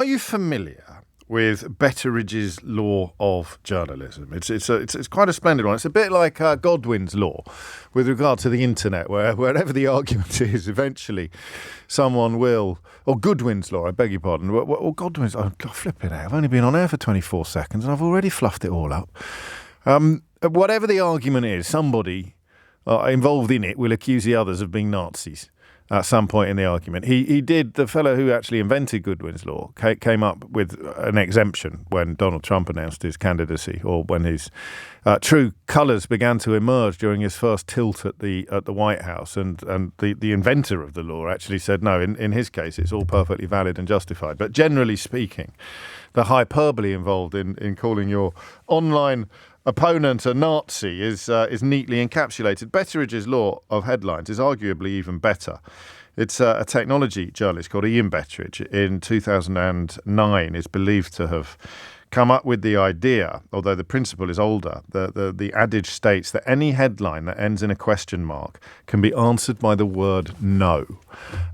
Are you familiar with Betteridge's law of journalism? It's quite a splendid one. It's a bit like Godwin's law with regard to the internet, where wherever the argument is, eventually someone will, or Goodwin's law, I beg your pardon, or Godwin's, oh God, flip it out. I've only been on air for 24 seconds and I've already fluffed it all up. Whatever the argument is, somebody involved in it will accuse the others of being Nazis at some point in the argument. The fellow who actually invented Goodwin's law came up with an exemption when Donald Trump announced his candidacy, or when his true colours began to emerge during his first tilt at the White House. And the inventor of the law actually said, no, in his case, it's all perfectly valid and justified. But generally speaking, the hyperbole involved in calling your online opponent a Nazi is neatly encapsulated. Betteridge's law of headlines is arguably even better. It's a technology journalist called Ian Betteridge in 2009 is believed to have come up with the idea, although the principle is older. The adage states that any headline that ends in a question mark can be answered by the word no.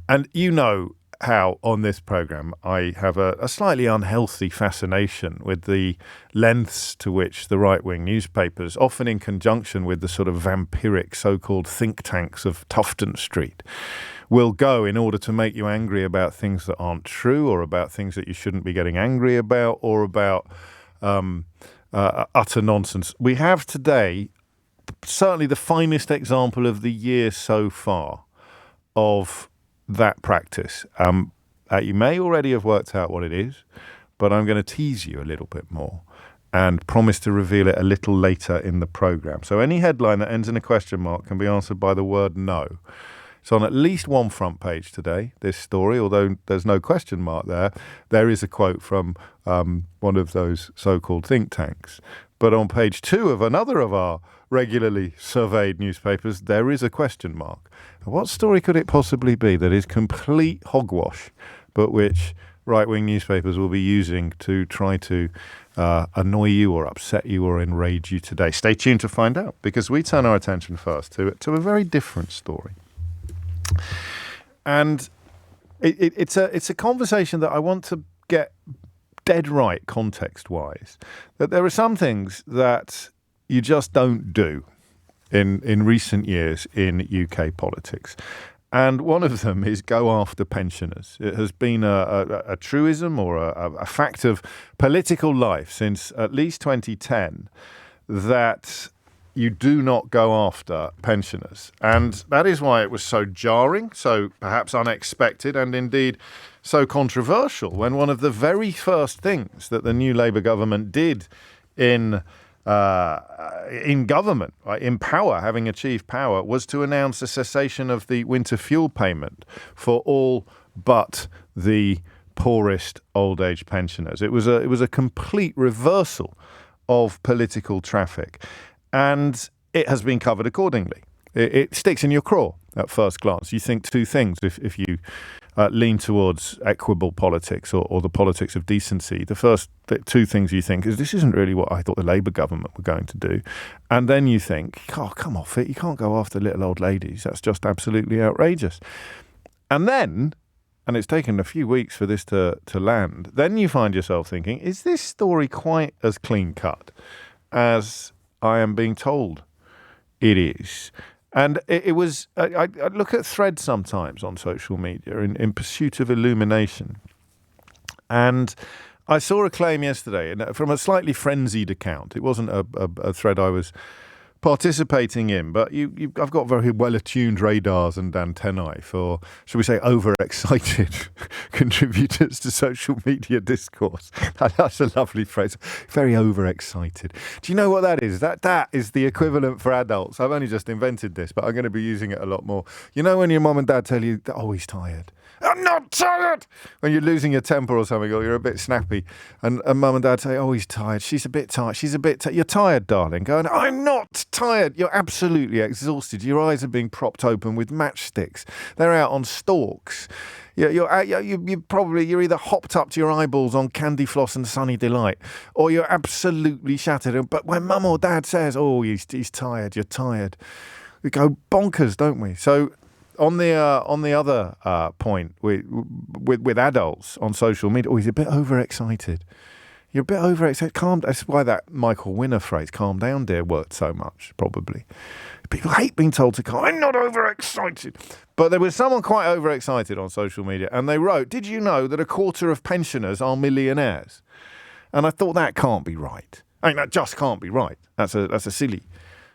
And you know how on this programme I have a slightly unhealthy fascination with the lengths to which the right-wing newspapers, often in conjunction with the sort of vampiric so-called think tanks of Tufton Street, will go in order to make you angry about things that aren't true, or about things that you shouldn't be getting angry about, or about utter nonsense. We have today certainly the finest example of the year so far of that practice. You may already have worked out what it is, but I'm going to tease you a little bit more and promise to reveal it a little later in the programme. So any headline that ends in a question mark can be answered by the word no. It's on at least one front page today, this story, although there's no question mark there. There is a quote from one of those so-called think tanks. But on page 2 of another of our regularly surveyed newspapers, there is a question mark. What story could it possibly be that is complete hogwash, but which right-wing newspapers will be using to try to annoy you or upset you or enrage you today? Stay tuned to find out, because we turn our attention first to a very different story. And it's a conversation that I want to get dead right context-wise, that there are some things that you just don't do in recent years in UK politics. And one of them is go after pensioners. It has been a truism or a fact of political life since at least 2010 that you do not go after pensioners. And that is why it was so jarring, so perhaps unexpected, and indeed so controversial when one of the very first things that the new Labour government did in government, right, in power, having achieved power, was to announce a cessation of the winter fuel payment for all but the poorest old age pensioners. It was a complete reversal of political traffic, and it has been covered accordingly. It sticks in your craw at first glance. You think two things if you lean towards equitable politics or the politics of decency. The first two things you think is, this isn't really what I thought the Labour government were going to do. And then you think, oh, come off it. You can't go after little old ladies. That's just absolutely outrageous. And then, and it's taken a few weeks for this to land, then you find yourself thinking, is this story quite as clean cut as I am being told it is? And it was, I look at threads sometimes on social media in pursuit of illumination. And I saw a claim yesterday from a slightly frenzied account. It wasn't a thread I was participating in, but I've got very well-attuned radars and antennae for, shall we say, overexcited contributors to social media discourse. That's a lovely phrase. Very overexcited. Do you know what that is? That is the equivalent for adults. I've only just invented this, but I'm going to be using it a lot more. You know when your mum and dad tell you, oh, he's tired. I'm not tired! When you're losing your temper or something, or you're a bit snappy, and mum and dad say, oh, he's tired, she's a bit tired, you're tired, darling. Going, I'm not tired. You're absolutely exhausted. Your eyes are being propped open with matchsticks. They're out on stalks. You're either hopped up to your eyeballs on Candy Floss and Sunny Delight, or you're absolutely shattered. But when mum or dad says, oh, he's tired, you're tired, we go bonkers, don't we? So on the other point with adults on social media, he's a bit overexcited. You're a bit overexcited. Calm. That's why that Michael Winner phrase, "calm down, dear," worked so much, probably. People hate being told to calm. I'm not overexcited. But there was someone quite overexcited on social media, and they wrote, "Did you know that a quarter of pensioners are millionaires?" And I thought that can't be right. I mean, that just can't be right. That's a silly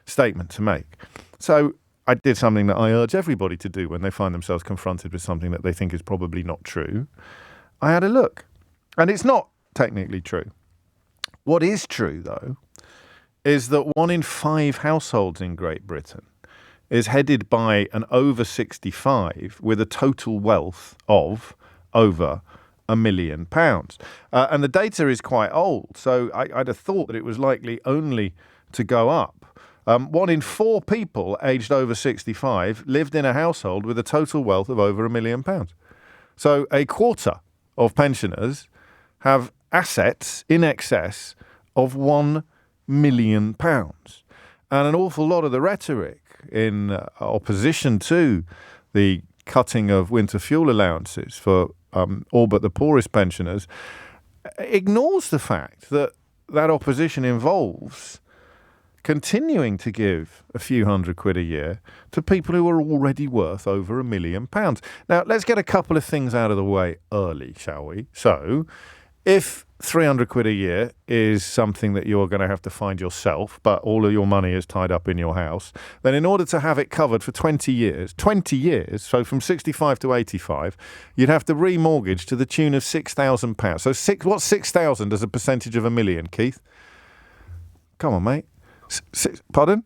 statement to make. So I did something that I urge everybody to do when they find themselves confronted with something that they think is probably not true. I had a look. And it's not technically true. What is true, though, is that 1 in 5 households in Great Britain is headed by an over 65 with a total wealth of over £1 million. And the data is quite old, so I'd have thought that it was likely only to go up. 1 in 4 people aged over 65 lived in a household with a total wealth of over £1 million. So a quarter of pensioners have assets in excess of £1 million. And an awful lot of the rhetoric in opposition to the cutting of winter fuel allowances for all but the poorest pensioners ignores the fact that that opposition involves continuing to give a few £100 a year to people who are already worth over £1 million. Now, let's get a couple of things out of the way early, shall we? So, if £300 a year is something that you're going to have to find yourself, but all of your money is tied up in your house, then in order to have it covered for 20 years, so from 65 to 85, you'd have to remortgage to the tune of £6,000. So what's 6,000 as a percentage of £1 million, Keith? Come on, mate. Pardon?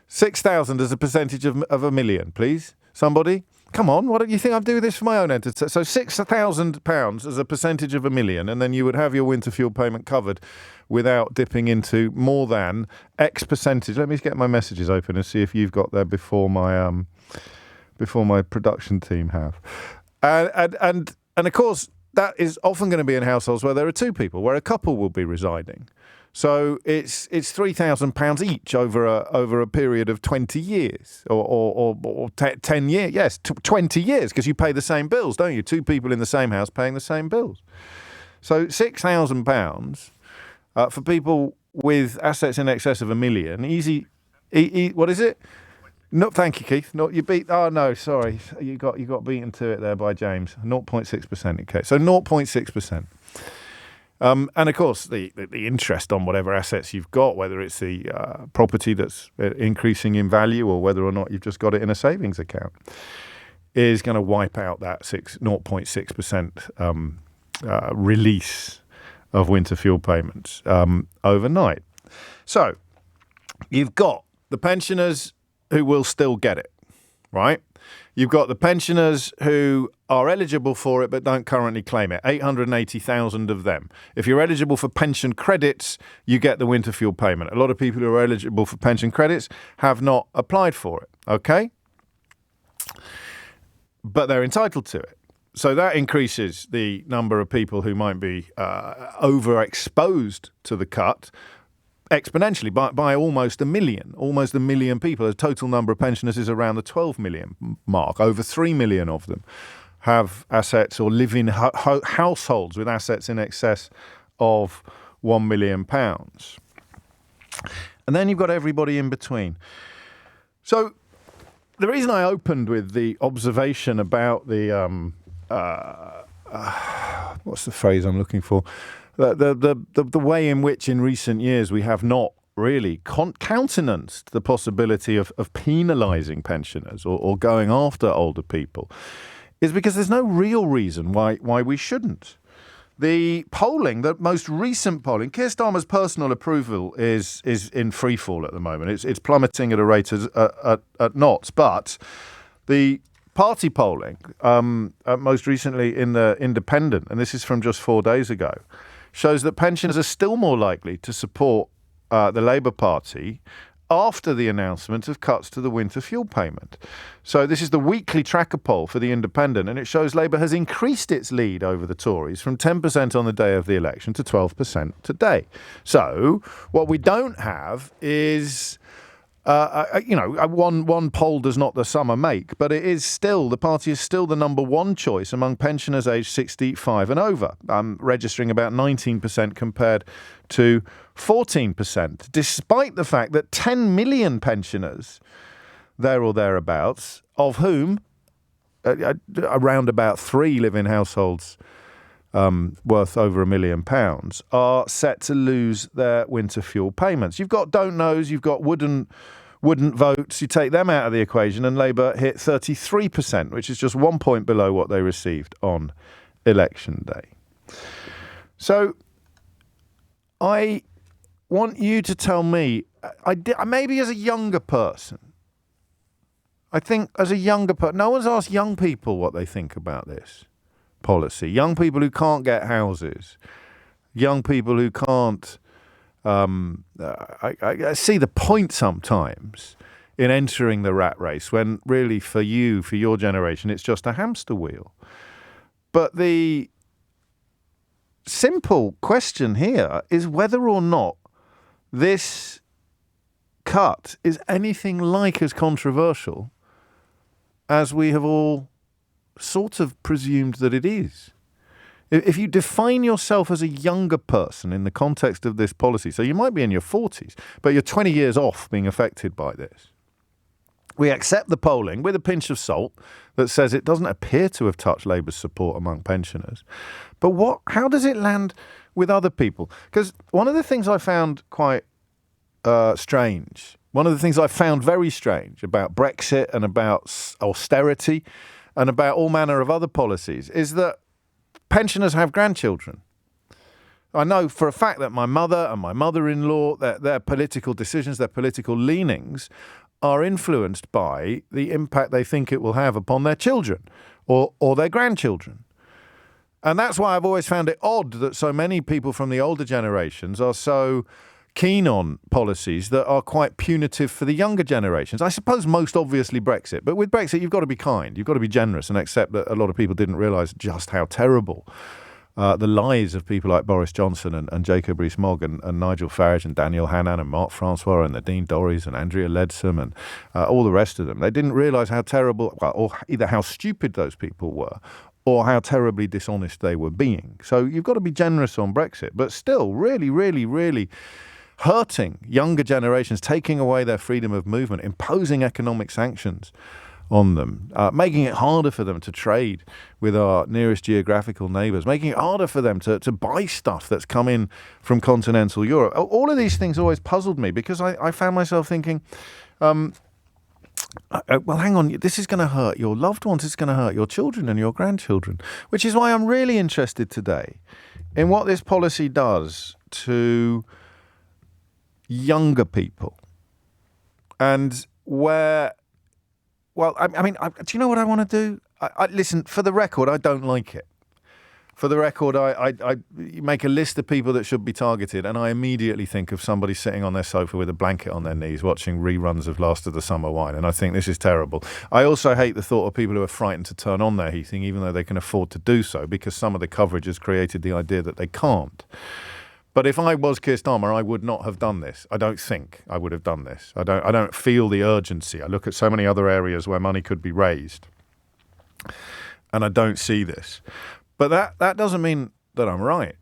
6,000 as a percentage of £1 million, please. Somebody? Come on, what do you think I'm doing this for my own entertainment? So £6,000 as a percentage of £1 million, and then you would have your winter fuel payment covered without dipping into more than X percentage. Let me get my messages open and see if you've got there before my production team have. And of course, that is often going to be in households where there are 2 people, where a couple will be residing. So it's £3,000 each over a period of 20 years or 10 years. Yes, 20 years, because you pay the same bills, don't you? 2 people in the same house paying the same bills. So £6,000 for people with assets in excess of £1 million. Easy. What is it? No, thank you, Keith. No, you beat. Oh no, sorry, you got beaten to it there by James. 0.6%. Okay, so 0.6%. And of course, the interest on whatever assets you've got, whether it's the property that's increasing in value or whether or not you've just got it in a savings account, is going to wipe out that 0.6% release of winter fuel payments overnight. So you've got the pensioners who will still get it, right? You've got the pensioners who are eligible for it but don't currently claim it, 880,000 of them. If you're eligible for pension credits, you get the winter fuel payment. A lot of people who are eligible for pension credits have not applied for it, okay? But they're entitled to it. So that increases the number of people who might be overexposed to the cut exponentially by almost 1 million. Almost 1 million people. The total number of pensioners is around the 12 million mark. Over 3 million of them have assets or live in households with assets in excess of £1 million. And then you've got everybody in between. So the reason I opened with the observation about the what's the phrase I'm looking for? The way in which in recent years we have not really countenanced the possibility of penalising pensioners or going after older people is because there's no real reason why we shouldn't. The polling, the most recent polling, Keir Starmer's personal approval is in free fall at the moment. It's plummeting at a rate at knots, but the party polling, most recently in the Independent, and this is from just 4 days ago, shows that pensioners are still more likely to support the Labour Party after the announcement of cuts to the winter fuel payment. So this is the weekly tracker poll for the Independent, and it shows Labour has increased its lead over the Tories from 10% on the day of the election to 12% today. So what we don't have is One poll does not the summer make, but the party is still the number one choice among pensioners aged 65 and over, registering about 19% compared to 14%, despite the fact that 10 million pensioners, there or thereabouts, of whom around about 3 live in households worth over £1 million, are set to lose their winter fuel payments. You've got don't knows, you've got wouldn't votes. You take them out of the equation and Labour hit 33%, which is just 1 point below what they received on election day. So I want you to tell me, maybe as a younger person, I think as a younger person, no one's asked young people what they think about this policy. Young people who can't get houses, young people who can't. I see the point sometimes in entering the rat race when really for your generation, it's just a hamster wheel. But the simple question here is whether or not this cut is anything like as controversial as we have all sort of presumed that it is. If you define yourself as a younger person in the context of this policy, so you might be in your 40s, but you're 20 years off being affected by this. We accept the polling with a pinch of salt that says it doesn't appear to have touched Labour's support among pensioners. But how does it land with other people? Because one of the things I found quite strange, one of the things I found very strange about Brexit and about austerity and about all manner of other policies is that pensioners have grandchildren. I know for a fact that my mother and my mother-in-law, their political decisions, their political leanings are influenced by the impact they think it will have upon their children or their grandchildren. And that's why I've always found it odd that so many people from the older generations are so keen on policies that are quite punitive for the younger generations. I suppose most obviously Brexit, but with Brexit you've got to be kind, you've got to be generous and accept that a lot of people didn't realise just how terrible the lies of people like Boris Johnson and Jacob Rees-Mogg and Nigel Farage and Daniel Hannan and Mark Francois and Nadine Dorries and Andrea Leadsom and all the rest of them. They didn't realise how terrible, or either how stupid those people were or how terribly dishonest they were being. So you've got to be generous on Brexit, but still really, really, really hurting younger generations, taking away their freedom of movement, imposing economic sanctions on them, making it harder for them to trade with our nearest geographical neighbours, making it harder for them to buy stuff that's come in from continental Europe. All of these things always puzzled me because I found myself thinking, well, hang on, this is going to hurt your loved ones, it's going to hurt your children and your grandchildren, which is why I'm really interested today in what this policy does to younger people and where, well, I mean, do you know what I want to do? Listen, for the record, I don't like it. For the record, I make a list of people that should be targeted, and I immediately think of somebody sitting on their sofa with a blanket on their knees watching reruns of Last of the Summer Wine, and I think this is terrible. I also hate the thought of people who are frightened to turn on their heating, even though they can afford to do so, because some of the coverage has created the idea that they can't. But if I was Keir Starmer, I would not have done this. I don't think I would have done this. I don't feel the urgency. I look at so many other areas where money could be raised, and I don't see this. But that doesn't mean that I'm right.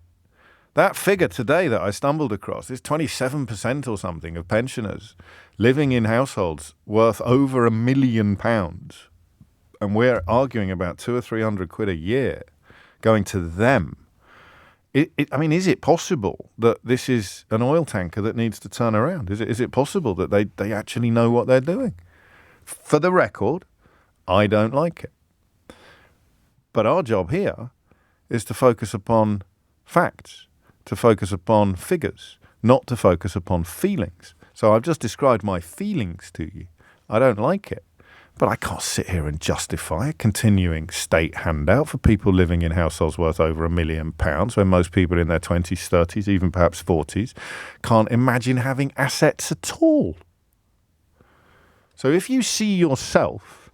That figure today that I stumbled across is 27% or something of pensioners living in households worth over £1 million. And we're arguing about 200 or 300 quid a year going to them. I mean, is it possible that this is an oil tanker that needs to turn around? Is it possible that they actually know what they're doing? For the record, I don't like it. But our job here is to focus upon facts, to focus upon figures, not to focus upon feelings. So I've just described my feelings to you. I don't like it. But I can't sit here and justify a continuing state handout for people living in households worth over £1 million, when most people in their 20s, 30s, even perhaps 40s, can't imagine having assets at all. So if you see yourself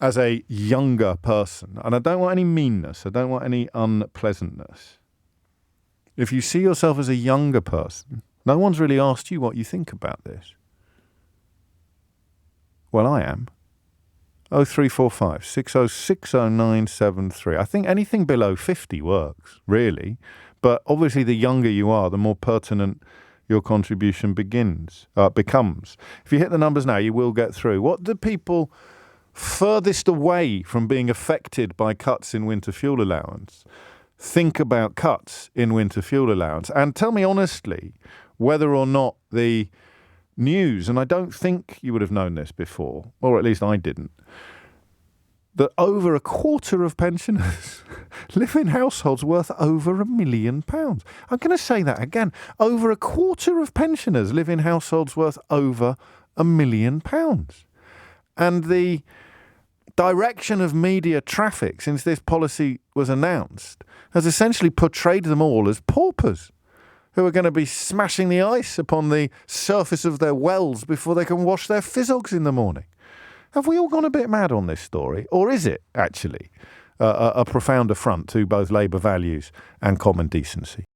as a younger person, and I don't want any meanness, I don't want any unpleasantness, if you see yourself as a younger person, no one's really asked you what you think about this. Well, I am. 0345 6060973. I think anything below 50 works, really. But obviously, the younger you are, the more pertinent your contribution becomes. If you hit the numbers now, you will get through. What do people furthest away from being affected by cuts in winter fuel allowance think about cuts in winter fuel allowance? And tell me honestly whether or not the news, and I don't think you would have known this before, or at least I didn't, that over a quarter of pensioners live in households worth over £1 million. I'm going to say that again. Over a quarter of pensioners live in households worth over £1 million. And the direction of media traffic since this policy was announced has essentially portrayed them all as paupers who are going to be smashing the ice upon the surface of their wells before they can wash their fizzogs in the morning. Have we all gone a bit mad on this story? Or is it actually a profound affront to both Labour values and common decency?